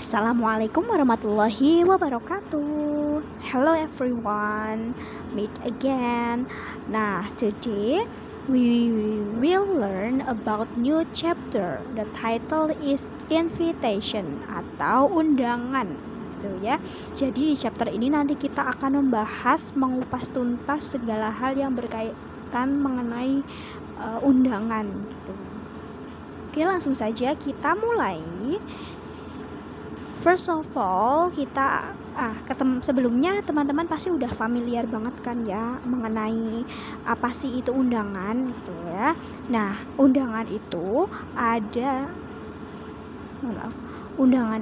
Assalamualaikum warahmatullahi wabarakatuh. Hello everyone, meet again. Nah, today we will learn about new chapter. The title is invitation atau undangan, gitu ya. Jadi di chapter ini nanti kita akan membahas mengupas tuntas segala hal yang berkaitan mengenai undangan, gitu. Oke, langsung saja kita mulai. First of all, sebelumnya teman-teman pasti udah familiar banget kan ya mengenai apa sih itu undangan gitu ya. Nah, undangan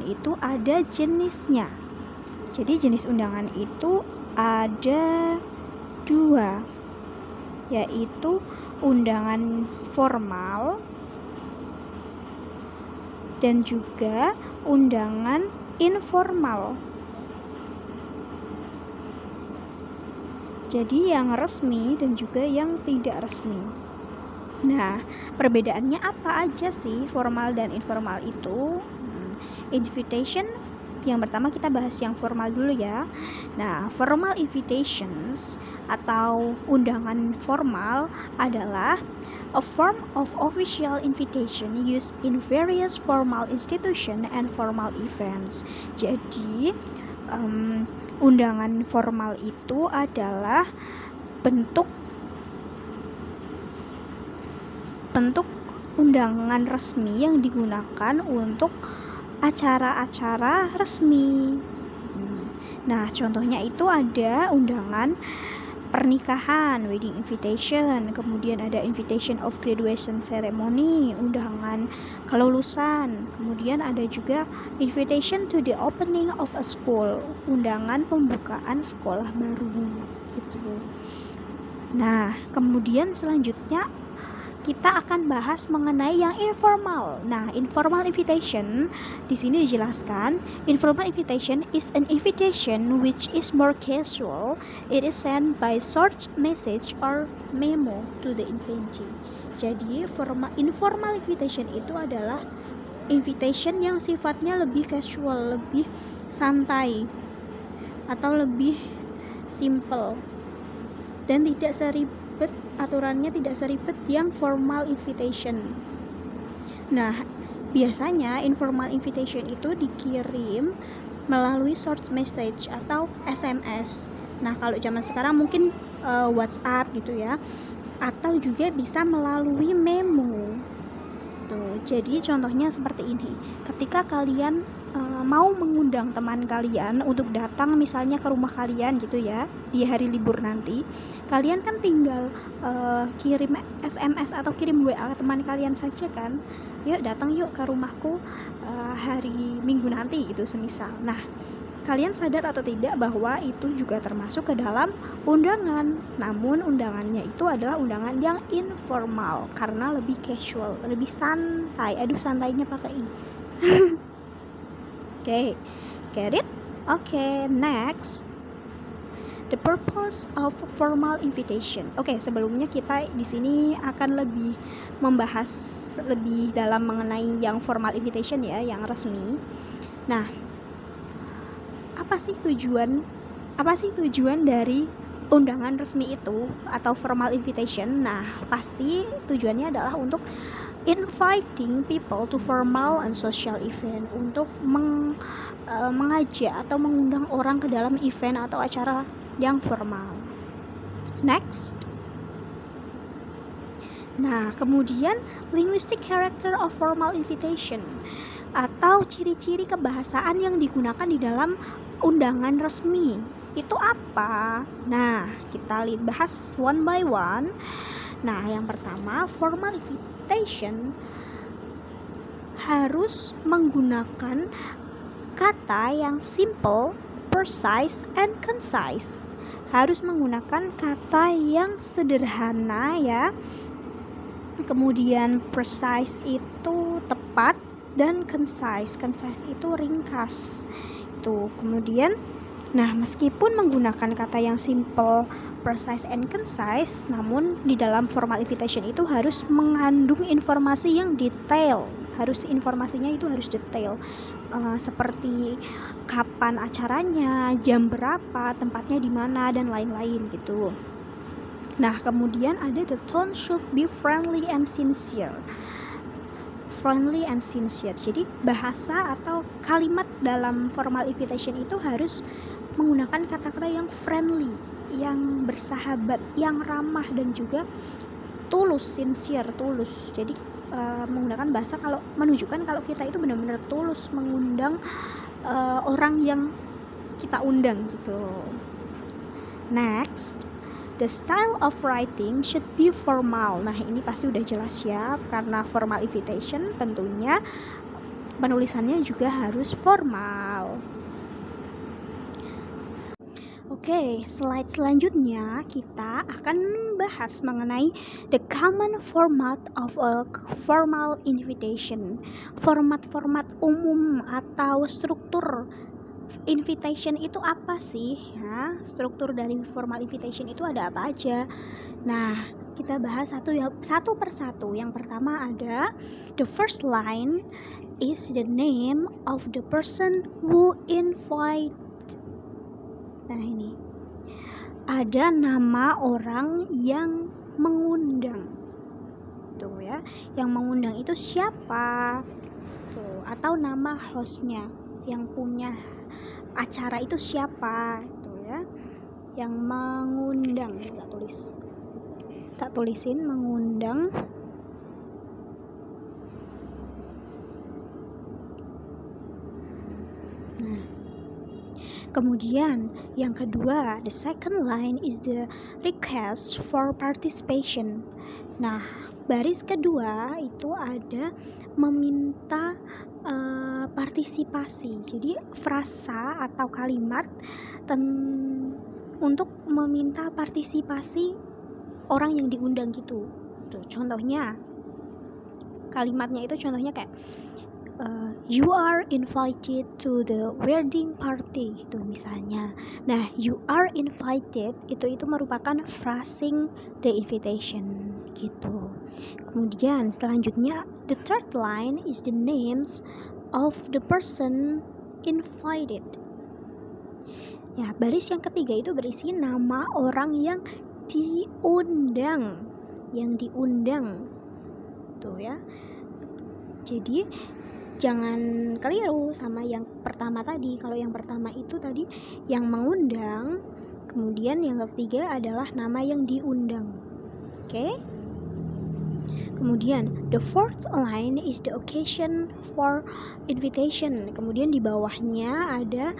itu ada jenisnya. Jadi jenis undangan itu ada 2, yaitu undangan formal dan juga undangan informal. Jadi yang resmi dan juga yang tidak resmi. Nah, perbedaannya apa aja sih formal dan informal itu? Invitation, yang pertama kita bahas yang formal dulu ya. Nah, formal invitations atau undangan formal adalah a form of official invitation used in various formal institution and formal events. Jadi, undangan formal itu adalah bentuk undangan resmi yang digunakan untuk acara-acara resmi. Nah, contohnya itu ada undangan pernikahan, wedding invitation, kemudian ada invitation of graduation ceremony, undangan kelulusan, kemudian ada juga invitation to the opening of a school, undangan pembukaan sekolah baru gitu. Nah, kemudian selanjutnya kita akan bahas mengenai yang informal. Nah, informal invitation di sini dijelaskan, informal invitation is an invitation which is more casual. It is sent by short message or memo to the invitee. Jadi, informal invitation itu adalah invitation yang sifatnya lebih casual, lebih santai atau lebih simple dan tidak seribet, aturannya tidak seribet yang formal invitation. Nah, biasanya informal invitation itu dikirim melalui short message atau SMS. Nah, kalau zaman sekarang mungkin WhatsApp gitu ya, atau juga bisa melalui memo. Tuh, jadi contohnya seperti ini. Ketika kalian mau mengundang teman kalian untuk datang misalnya ke rumah kalian gitu ya di hari libur nanti, kalian kan tinggal kirim SMS atau kirim WA ke teman kalian saja kan, yuk datang yuk ke rumahku hari Minggu nanti itu semisal. Nah, kalian sadar atau tidak bahwa itu juga termasuk ke dalam undangan, namun undangannya itu adalah undangan yang informal karena lebih casual, lebih santai. Santainya pakai i. Okay, get it? Okay, next. The purpose of formal invitation. Sebelumnya kita di sini akan lebih membahas lebih dalam mengenai yang formal invitation ya, yang resmi. Nah, apa sih tujuan dari undangan resmi itu atau formal invitation? Nah, pasti tujuannya adalah untuk inviting people to formal and social event, untuk mengajak atau mengundang orang ke dalam event atau acara yang formal. Next. Nah, kemudian linguistic character of formal invitation atau ciri-ciri kebahasaan yang digunakan di dalam undangan resmi. Itu apa? Nah, kita bahas one by one. Nah, yang pertama, formal invitation harus menggunakan kata yang simple, precise, and concise. Harus menggunakan kata yang sederhana ya. Kemudian precise itu tepat dan concise itu ringkas. Kemudian meskipun menggunakan kata yang simple, precise, and concise, namun di dalam formal invitation itu harus mengandung informasi yang detail, harus informasinya itu harus detail, seperti kapan acaranya, jam berapa, tempatnya di mana, dan lain-lain gitu. Nah, kemudian ada the tone should be friendly and sincere. Friendly and sincere. Jadi bahasa atau kalimat dalam formal invitation itu harus menggunakan kata-kata yang friendly, yang bersahabat, yang ramah, dan juga tulus, sincere, tulus. Jadi menggunakan bahasa kalau menunjukkan kalau kita itu benar-benar tulus mengundang orang yang kita undang gitu. Next, the style of writing should be formal. Nah, ini pasti udah jelas ya, karena formal invitation tentunya penulisannya juga harus formal. Oke, slide selanjutnya kita akan membahas mengenai the common format of a formal invitation. Format-format umum atau struktur invitation itu apa sih? Ya, struktur dari formal invitation itu ada apa aja? Nah, kita bahas satu persatu. Yang pertama ada the first line is the name of the person who invite. Nah, ini ada nama orang yang mengundang. Tuh ya, yang mengundang itu siapa? Tuh, atau nama hostnya, yang punya acara itu siapa? Tuh ya, yang mengundang. Tak tulisin mengundang. Nah, kemudian yang kedua, the second line is the request for participation. Nah, baris kedua itu ada meminta partisipasi. Jadi frasa atau kalimat untuk meminta partisipasi orang yang diundang gitu. Tuh, contohnya kalimatnya itu contohnya kayak you are invited to the wedding party gitu misalnya. Nah, you are invited itu merupakan phrasing the invitation gitu. Kemudian selanjutnya the third line is the names of the person invited. Ya, baris yang ketiga itu berisi nama orang yang diundang, tuh ya. Jadi jangan keliru sama yang pertama tadi. Kalau yang pertama itu tadi yang mengundang, kemudian yang ketiga adalah nama yang diundang. Oke? Kemudian the fourth line is the occasion for invitation. Kemudian di bawahnya ada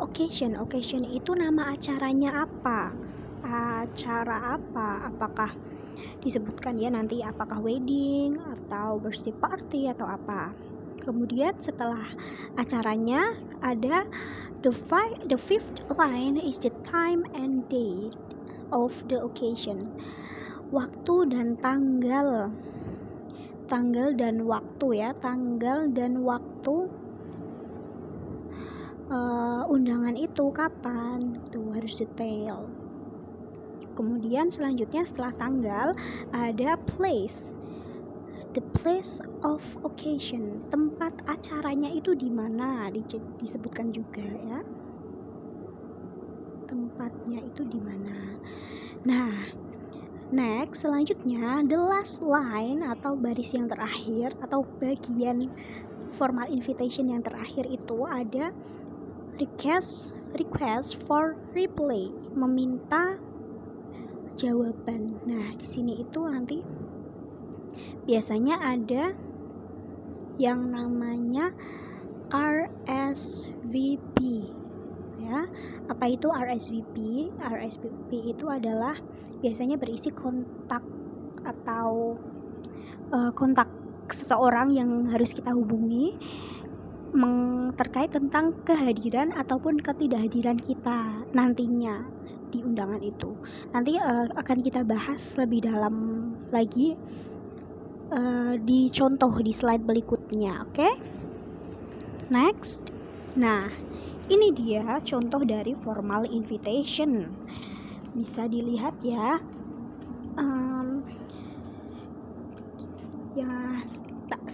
occasion. Occasion itu nama acaranya apa? Acara apa? Apakah disebutkan ya nanti apakah wedding atau birthday party atau apa? Kemudian setelah acaranya ada the fifth line is the time and date of the occasion. Waktu dan tanggal dan waktu ya, tanggal dan waktu undangan itu kapan, itu harus detail. Kemudian selanjutnya setelah tanggal ada place. The place of occasion, tempat acaranya itu di mana, disebutkan juga ya. Tempatnya itu di mana. Nah, next selanjutnya the last line atau baris yang terakhir atau bagian formal invitation yang terakhir itu ada request for reply, meminta jawaban. Nah, di sini itu nanti biasanya ada yang namanya RSVP ya. Apa itu RSVP? RSVP itu adalah biasanya berisi kontak atau kontak seseorang yang harus kita hubungi terkait tentang kehadiran ataupun ketidakhadiran kita nantinya di undangan itu. Nanti akan kita bahas lebih dalam lagi di contoh di slide berikutnya, oke? Next. Nah, ini dia contoh dari formal invitation. Bisa dilihat ya.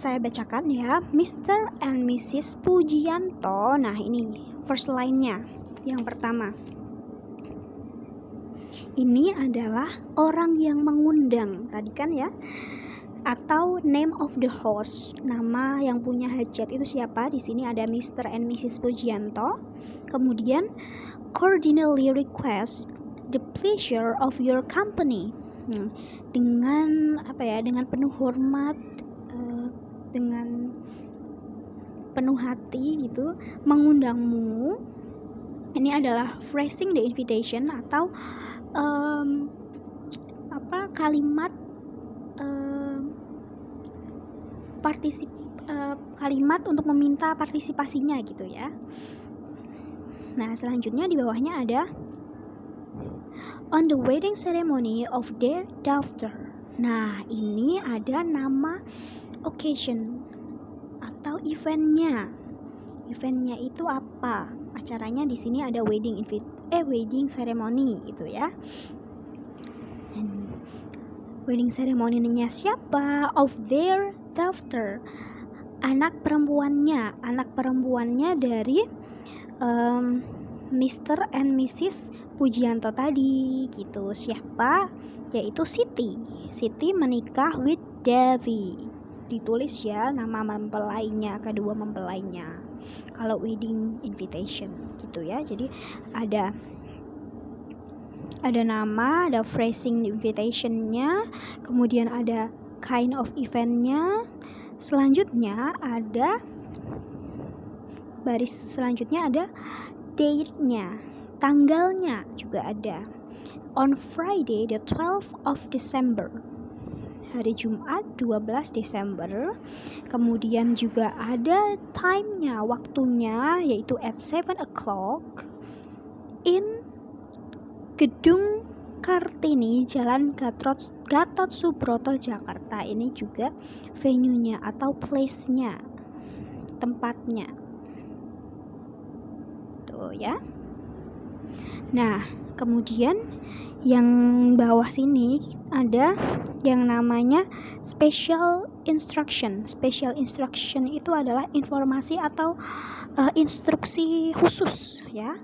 saya bacakan ya. Mr. and Mrs. Pujianto. Nah, ini first line-nya. Yang pertama. Ini adalah orang yang mengundang. Tadi kan ya. Atau name of the host. Nama yang punya hajat itu siapa? Di sini ada Mr. and Mrs. Pujianto. Kemudian cordially request the pleasure of your company. Dengan dengan penuh hormat, dengan penuh hati gitu, mengundangmu. Ini adalah phrasing the invitation atau kalimat kalimat untuk meminta partisipasinya gitu ya. Nah, selanjutnya di bawahnya ada on the wedding ceremony of their daughter. Nah, ini ada nama occasion atau eventnya. Eventnya itu apa? Acaranya di sini ada wedding ceremony gitu ya. Wedding ceremony-nya siapa? Of their daughter. Anak perempuannya dari Mr. and Mrs. Pujianto tadi gitu. Siapa? Yaitu Siti. Siti menikah with Devi. Ditulis ya nama mempelainya, kedua mempelainya. Kalau wedding invitation gitu ya. Jadi ada nama, ada phrasing invitation-nya, kemudian ada kind of event-nya. Selanjutnya ada baris selanjutnya ada date-nya, tanggalnya juga ada. On Friday the 12th of December. Hari Jumat 12 Desember. Kemudian juga ada time-nya, waktunya, yaitu at 7 o'clock in Gedung Kartini, Jalan Gatot Subroto, Jakarta. Ini juga venue-nya atau place-nya, tempatnya. Tuh ya. Nah, kemudian yang bawah sini ada yang namanya special instruction. Special instruction itu adalah informasi atau instruksi khusus ya.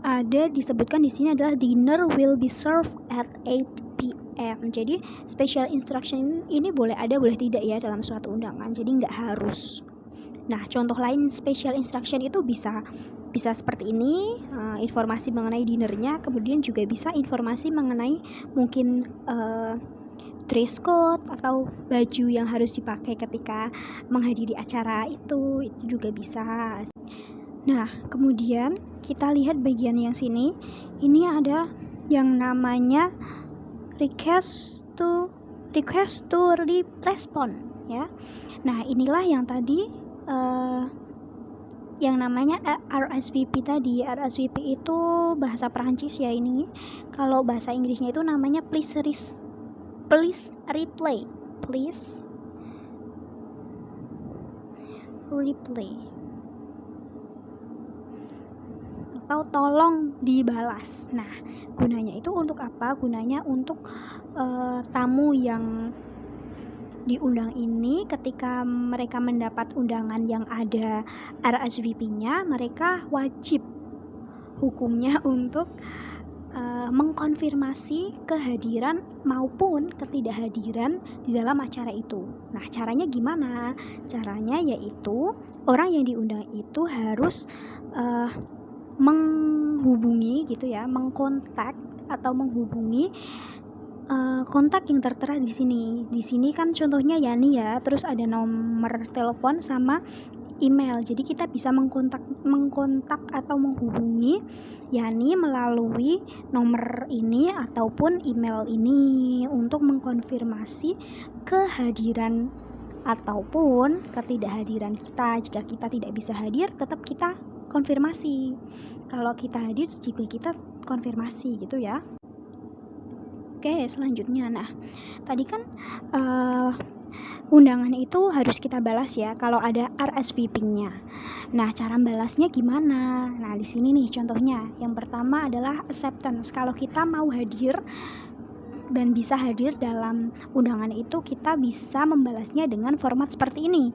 Ada disebutkan di sini adalah dinner will be served at 8 p.m. Jadi special instruction ini boleh ada boleh tidak ya dalam suatu undangan. Jadi nggak harus. Nah, contoh lain special instruction itu bisa seperti ini, informasi mengenai dinernya, kemudian juga bisa informasi mengenai mungkin dress code atau baju yang harus dipakai ketika menghadiri acara itu juga bisa. Nah, kemudian kita lihat bagian yang sini. Ini ada yang namanya request to respond ya. Nah, inilah yang tadi yang namanya RSVP tadi. RSVP itu bahasa Perancis ya ini. Kalau bahasa Inggrisnya itu namanya please replay. Atau tolong dibalas. Nah, gunanya itu untuk apa? Gunanya untuk tamu yang diundang ini ketika mereka mendapat undangan yang ada RSVP-nya, mereka wajib hukumnya untuk mengkonfirmasi kehadiran maupun ketidakhadiran di dalam acara itu. Nah, caranya gimana? Caranya yaitu orang yang diundang itu harus menghubungi gitu ya, mengkontak atau menghubungi kontak yang tertera di sini. Di sini kan contohnya Yani ya, terus ada nomor telepon sama email. Jadi kita bisa mengkontak atau menghubungi Yani melalui nomor ini ataupun email ini untuk mengkonfirmasi kehadiran ataupun ketidakhadiran kita. Jika kita tidak bisa hadir, tetap kita konfirmasi. Kalau kita hadir juga kita konfirmasi gitu ya. Oke, selanjutnya. Nah, tadi kan undangan itu harus kita balas ya kalau ada RSVP-nya. Nah, cara balasnya gimana? Nah, di sini nih contohnya. Yang pertama adalah acceptance. Kalau kita mau hadir dan bisa hadir dalam undangan itu, kita bisa membalasnya dengan format seperti ini.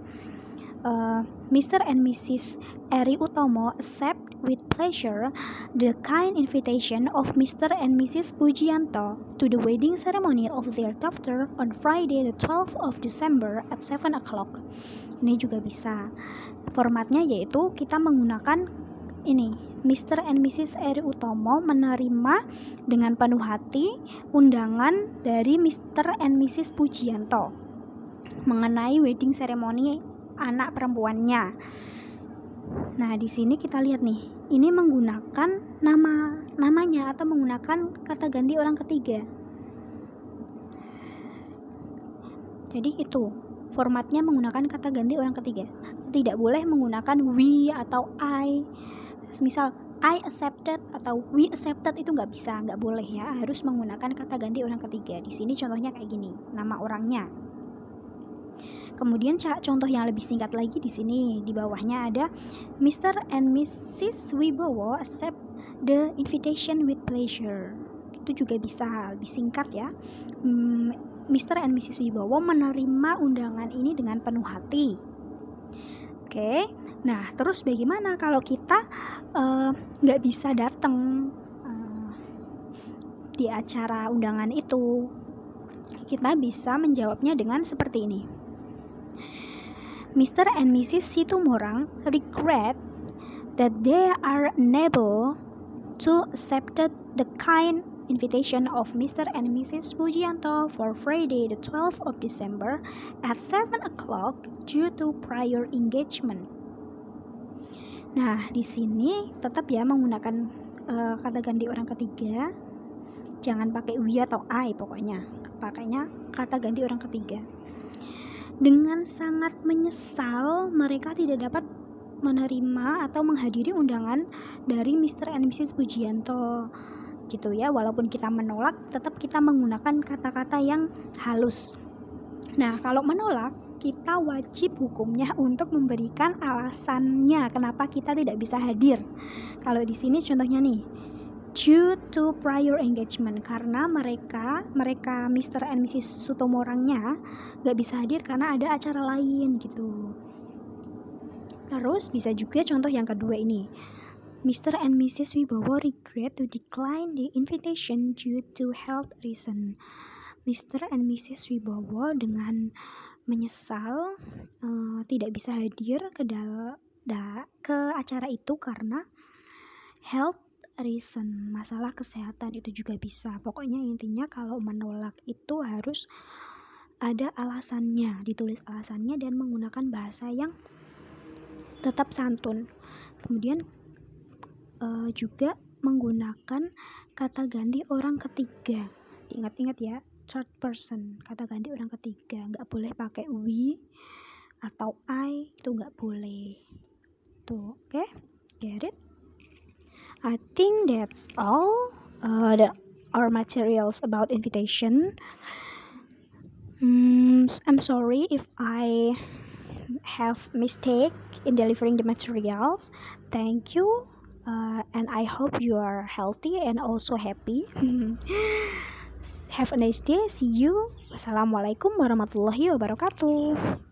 Mr. and Mrs. Eri Utomo accept with pleasure the kind invitation of Mr. and Mrs. Pujianto to the wedding ceremony of their daughter on Friday the 12th of December at 7 o'clock. Ini juga bisa. Formatnya yaitu kita menggunakan ini, Mr. and Mrs. Eri Utomo menerima dengan penuh hati undangan dari Mr. and Mrs. Pujianto mengenai wedding ceremony anak perempuannya. Nah, di sini kita lihat nih, ini menggunakan namanya atau menggunakan kata ganti orang ketiga. Jadi itu formatnya menggunakan kata ganti orang ketiga. Tidak boleh menggunakan we atau I. Misal I accepted atau we accepted, itu nggak bisa, nggak boleh ya. Harus menggunakan kata ganti orang ketiga. Di sini contohnya kayak gini, nama orangnya. Kemudian contoh yang lebih singkat lagi di sini, di bawahnya ada Mr. and Mrs. Wibowo accept the invitation with pleasure. Itu juga bisa, lebih singkat ya. Mr. and Mrs. Wibowo menerima undangan ini dengan penuh hati. Oke, nah terus bagaimana kalau kita nggak bisa datang di acara undangan itu? Kita bisa menjawabnya dengan seperti ini. Mr. and Mrs. Situmorang regret that they are unable to accept the kind invitation of Mr. and Mrs. Pujianto for Friday the 12th of December at 7 o'clock due to prior engagement. Nah, di sini tetap ya menggunakan kata ganti orang ketiga. Jangan pakai we atau I, pokoknya pakainya kata ganti orang ketiga. Dengan sangat menyesal mereka tidak dapat menerima atau menghadiri undangan dari Mr. and Mrs. Pujianto gitu ya. Walaupun kita menolak, tetap kita menggunakan kata-kata yang halus. Nah, kalau menolak, kita wajib hukumnya untuk memberikan alasannya kenapa kita tidak bisa hadir. Kalau di sini contohnya nih, due to prior engagement, karena mereka Mr. and Mrs. Sutomorangnya gak bisa hadir karena ada acara lain gitu. Terus bisa juga contoh yang kedua ini, Mr. and Mrs. Wibowo regret to decline the invitation due to health reason. Mr. and Mrs. Wibowo dengan menyesal tidak bisa hadir ke acara itu karena health reason, masalah kesehatan. Itu juga bisa. Pokoknya intinya kalau menolak itu harus ada alasannya, ditulis alasannya dan menggunakan bahasa yang tetap santun. Kemudian juga menggunakan kata ganti orang ketiga. Ingat-ingat ya, third person, kata ganti orang ketiga. Nggak boleh pakai we atau I, itu nggak boleh. Tuh, oke? Get it? I think that's all our materials about invitation. I'm sorry if I have mistake in delivering the materials. Thank you, and I hope you are healthy and also happy. Have a nice day. See you. Wassalamualaikum warahmatullahi wabarakatuh.